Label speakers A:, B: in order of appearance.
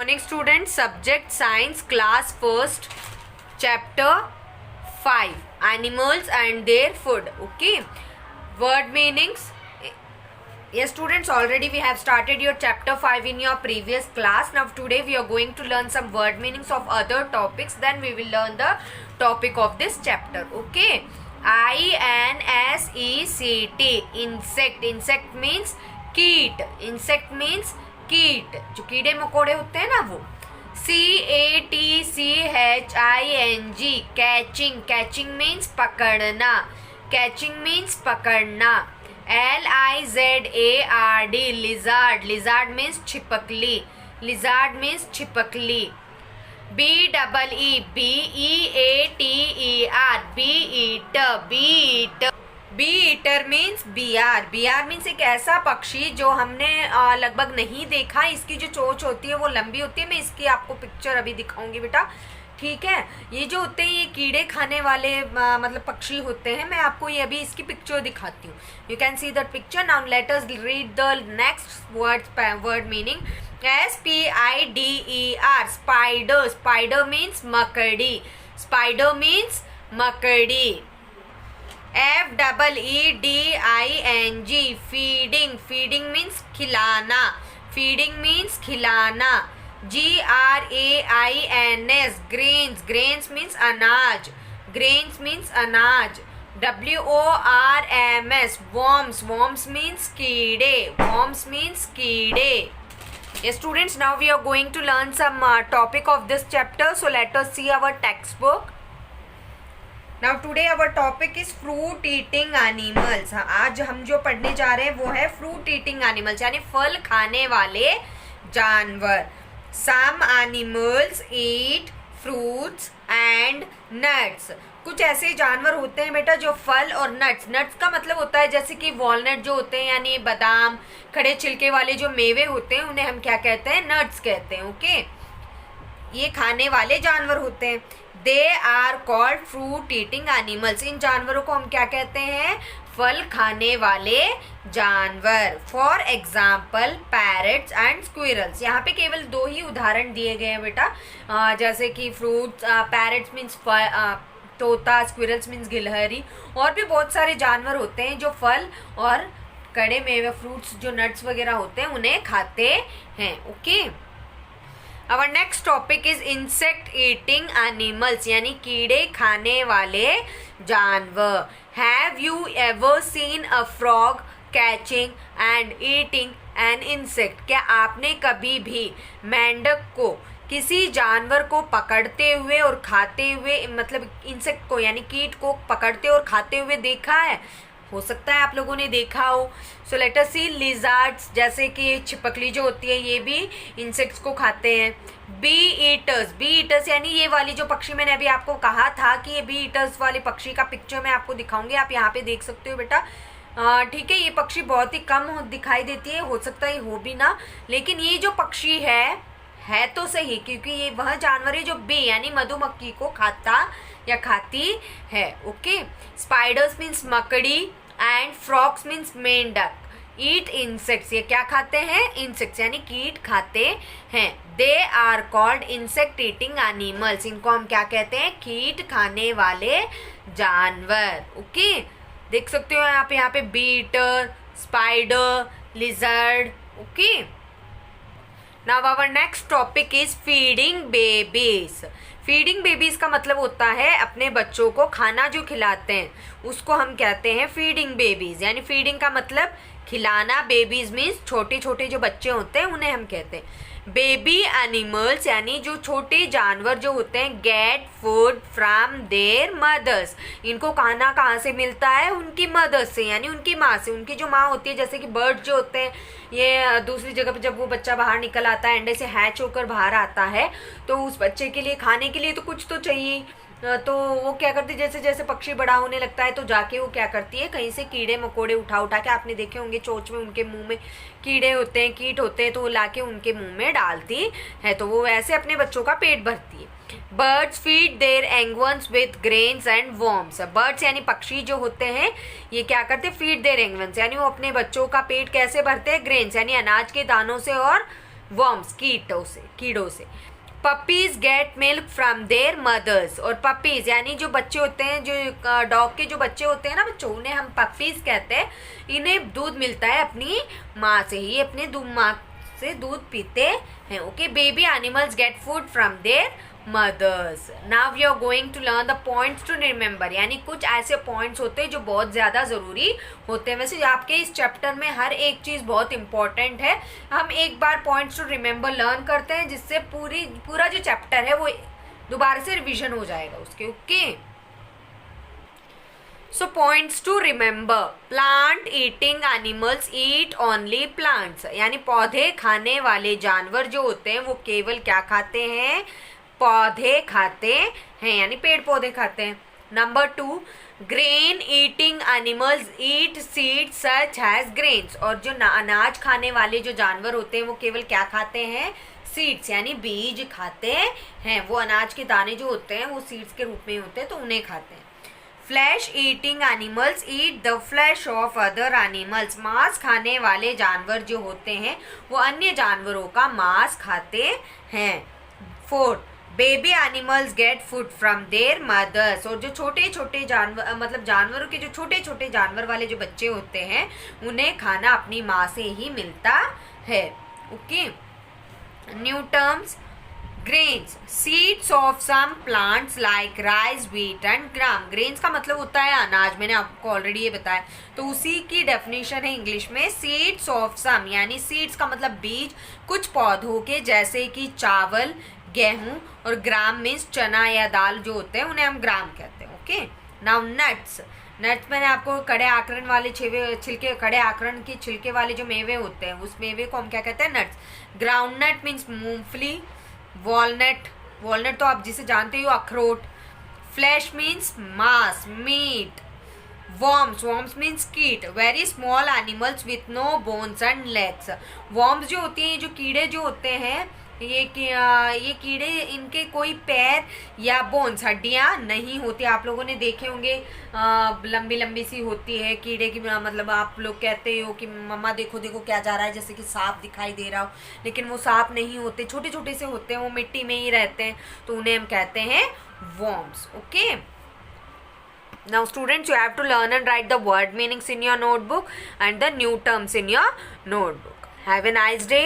A: Morning students, subject science, class first, chapter 5, animals and their food. Okay, word meanings. Yes students, already we have started your chapter 5 in your previous class. Now today we are going to learn some word meanings of other topics, then we will learn the topic of this chapter. Okay, insect. Insect. Insect means कीट. Insect means कीट, जो कीड़े मकोड़े होते हैं ना वो. CATCHING catching. Catching means पकड़ना. कैचिंग मीन्स पकड़ना. LIZARD lizard. लिजार्ड मीन्स छिपकली. लिजार्ड मीन्स छिपकली. BEETER बीईटर. बी ईटर मीन्स बियार. बियार मीन्स एक ऐसा पक्षी जो हमने लगभग नहीं देखा. इसकी जो चोंच होती है वो लंबी होती है. मैं इसकी आपको पिक्चर अभी दिखाऊंगी बेटा, ठीक है. ये जो होते हैं ये कीड़े खाने वाले मतलब पक्षी होते हैं. मैं आपको ये अभी इसकी पिक्चर दिखाती हूँ. You can see that picture. Now let us read the next word meaning. SPIDER spider. Spider means मकड़ी. स्पाइडर मीन्स मकड़ी. FEEDING feeding. फीडिंग मीन्स खिलाना. फीडिंग मीन्स खिलाना. GRAINS grains. ग्रेन्स मीन्स अनाज. ग्रेन्स मीन्स अनाज. WORMS worms. worms means कीड़े. worms means कीड़े. Yes students, now we are going to learn some topic of this chapter. So let us see our textbook. Now today our topic is fruit eating animals. आज हम जो पढ़ने जा रहे हैं वो है fruit eating animals, यानी फल खाने वाले जानवर. Some animals eat fruits and nuts. कुछ ऐसे जानवर होते हैं बेटा जो फल और नट्स. नट्स का मतलब होता है जैसे कि वॉलनट जो होते हैं, यानी बादाम, खड़े छिलके वाले जो मेवे होते हैं उन्हें हम क्या कहते हैं? नट्स कहते हैं. ओके, ये खाने वाले जानवर होते हैं. They are called fruit eating animals. इन जानवरों को हम क्या कहते हैं? फल खाने वाले जानवर. For example parrots and squirrels. यहाँ पे केवल 2 ही उदाहरण दिए गए हैं बेटा, जैसे कि फ्रूट्स. पैरट्स मीन्स तोता. स्क्विरल्स मीन्स गिलहरी. और भी बहुत सारे जानवर होते हैं जो फल और कड़े मेवे, फ्रूट्स जो नट्स वगैरह होते हैं उन्हें खाते हैं. Okay, Our next topic is insect eating animals, यानी कीड़े खाने वाले जानवर. Have you ever seen a frog catching and eating an insect? क्या आपने कभी भी मेंढक को, किसी जानवर को पकड़ते हुए और खाते हुए, मतलब इंसेक्ट को यानी कीट को पकड़ते और खाते हुए देखा है? हो सकता है आप लोगों ने देखा हो. सो लेट अस सी. लिजार्ड्स, जैसे कि छिपकली जो होती है ये भी इंसेक्ट्स को खाते हैं. B eaters. बी ईटर्स यानी ये वाली जो पक्षी मैंने अभी आपको कहा था कि ये बी ईटर्स वाले पक्षी का पिक्चर मैं आपको दिखाऊंगी. आप यहाँ पे देख सकते हो बेटा, ठीक है. ये पक्षी बहुत ही कम दिखाई देती है, हो सकता है हो भी ना, लेकिन ये जो पक्षी है तो सही, क्योंकि ये वह जानवर है जो बी यानी मधुमक्खी को खाता या खाती है. ओके, स्पाइडर्स मीन्स मकड़ी एंड फ्रॉक्स मीन्स मेंढक. ईट इंसेक्ट्स, ये क्या खाते हैं? इंसेक्ट्स यानी कीट खाते हैं. They are called insect eating animals. इनको हम क्या कहते हैं? कीट खाने वाले जानवर. ओके, देख सकते हो आप यहाँ पे beetle, spider, lizard. Okay, now our next topic is feeding babies. Feeding babies का मतलब होता है अपने बच्चों को खाना जो खिलाते हैं उसको हम कहते हैं फीडिंग बेबीज. यानी फीडिंग का मतलब खिलाना. बेबीज मीन्स छोटे छोटे जो बच्चे होते हैं उन्हें हम कहते हैं. बेबी एनिमल्स यानी जो छोटे जानवर जो होते हैं get food from their mothers. इनको खाना कहाँ से मिलता है? उनकी मदर से, यानी उनकी माँ से. उनकी जो माँ होती है, जैसे कि बर्ड जो होते हैं, ये दूसरी जगह पे जब वो बच्चा बाहर निकल आता है, अंडे से हैच होकर बाहर आता है, तो उस बच्चे के लिए खाने के लिए तो कुछ तो चाहिए. तो वो क्या करती है, जैसे जैसे पक्षी बड़ा होने लगता है तो जाके वो क्या करती है, कहीं से कीड़े मकोड़े उठा के, आपने देखे होंगे चोंच में उनके मुंह में कीड़े होते हैं, कीट होते हैं, तो वो लाके उनके मुंह में डालती है. तो वो वैसे अपने बच्चों का पेट भरती है. Birds feed there young ones with grains and worms. Birds यानी पक्षी जो होते हैं ये क्या करते हैं? फीड देयर यंग वंस, यानी वो अपने बच्चों का पेट कैसे भरते हैं? ग्रेन्स यानी अनाज के दानों से और वर्म्स, कीड़ों से। Puppies get milk from their mothers, और पपीज यानी जो बच्चे होते हैं, जो डॉग के जो बच्चे होते हैं ना बच्चों, उन्हें हम पपीज कहते हैं। इन्हें दूध मिलता है अपनी माँ से, ये अपने माँ से दूध पीते हैं। Okay, baby animals get food from their mothers. Now we are going to learn the points to remember, यानी कुछ ऐसे पॉइंट्स होते हैं जो बहुत ज़्यादा ज़रूरी होते हैं। वैसे आपके इस चैप्टर में हर एक चीज़ बहुत इंपॉर्टेंट है। हम एक बार पॉइंट्स टू रिमेंबर लर्न करते हैं, जिससे पूरा जो चैप्टर है वो दोबारा से रिविजन हो जाएगा उसके। Okay, so points to remember, plant eating animals eat only plants, यानी पौधे खाने वाले जानवर जो होते हैं वो केवल क्या खाते हैं, पौधे खाते हैं, यानी पेड़ पौधे खाते हैं। Number 2, grain eating animals eat seeds such as grains, और जो अनाज खाने वाले जो जानवर होते हैं वो केवल क्या खाते हैं, सीड्स यानी बीज खाते हैं। वो अनाज के दाने जो होते हैं वो सीड्स के रूप में होते हैं, तो उन्हें खाते हैं। Flesh eating animals eat the flash of other animals, मांस खाने वाले जानवर जो होते हैं वो अन्य जानवरों का मांस खाते हैं। 4, baby animals get food from their mothers, और जो छोटे छोटे जानवर, मतलब जानवरों के जो छोटे छोटे जानवर वाले जो बच्चे होते हैं उन्हें खाना अपनी माँ से ही मिलता है। Okay, new terms, grains, seeds of some plants like rice, wheat and gram. Grains का मतलब होता है अनाज, मैंने आपको ऑलरेडी ये बताया, तो उसी की डेफिनेशन है इंग्लिश में सीड्स ऑफ सम, यानी सीड्स का मतलब बीज कुछ पौधों के, जैसे कि चावल, गेहूं, और ग्राम मीन्स चना या दाल जो होते हैं उन्हें हम ग्राम कहते हैं। ओके, नाउ नट्स, नट्स मैंने आपको कड़े आकरण वाले छिलके, कड़े आकरण के छिलके वाले जो मेवे होते हैं उस मेवे को हम क्या कहते हैं, नट्स। ग्राउंडनट मीन्स मूंगफली, वॉलनट, वॉलनट तो आप जिसे जानते हो अखरोट। फ्लैश मीन्स मांस, मीट। वर्म्स, वर्म्स मीन्स कीट, very small animals with no bones and legs. Worms जो होती हैं, जो कीड़े जो होते हैं, ये कीड़े, इनके कोई पैर या बोन्स, हड्डियां नहीं होती। आप लोगों ने देखे होंगे लंबी लंबी सी होती है कीड़े की, मतलब आप लोग कहते हो कि मम्मा देखो देखो क्या जा रहा है, जैसे कि सांप दिखाई दे रहा हो, लेकिन वो सांप नहीं होते, छोटे छोटे से होते हैं, वो मिट्टी में ही रहते हैं, तो उन्हें हम कहते हैं worms. Okay, now students, you have to learn and write the word meanings in your notebook and the new terms in your notebook. Have a nice day.